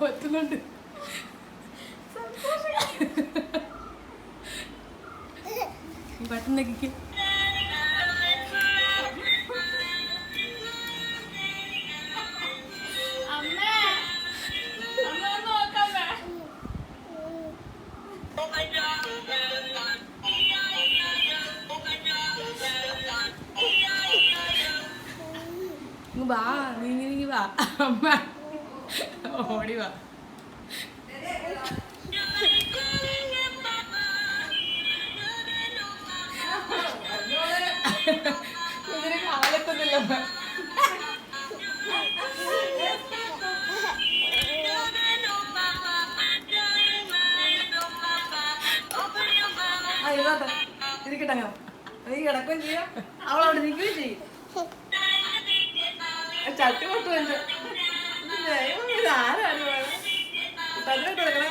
പറ്റുന്നുണ്ട്. പറ്റുന്നെങ്കിൽ വാ, നീ വാ അമ്മ, ഓടി വാ. ഇതിന് കാലത്തൊന്നുമില്ല. ഇരിക്കട്ടെ, നീ കിടക്കുകയും ചെയ്യാം, അവളവിടെ നിൽക്കുകയും ചെയ്യും. ചട്ടി പൊട്ടുവല്ലോ. ആരാണ് തന്നിട്ട് കിടക്കണേ?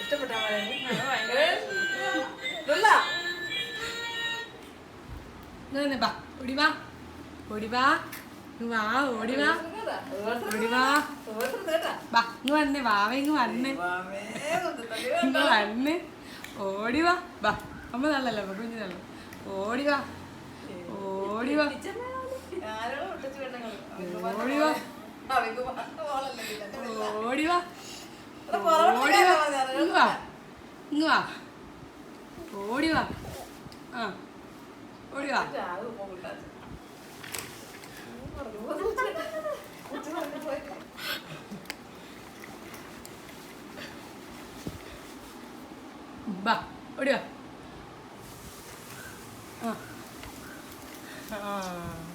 ഇഷ്ടപ്പെട്ടാ ഓടിവാ, ഓടിവാ, വാ, ഓടിവാ, ഓടിവാ, വാ, ഇങ്ങ് വന്നേ, വാവ ഇങ്ങ് വന്നേ, ഇങ്ങ് വന്നേ, ഓടിവാ, വാ, അമ്മ നല്ലല്ലോ, കുഞ്ഞു നല്ല, ഓടിവാ, ഓടിവാ, ഓടിവാ, ഓടിവാ, ഓടിവാ, ഇങ്ങ് വാ, ഇങ്ങ് വാ, ഓടിവാ, ആ, ഓടിവാ. ബാ, ഓടിവാ. ആ, ആ.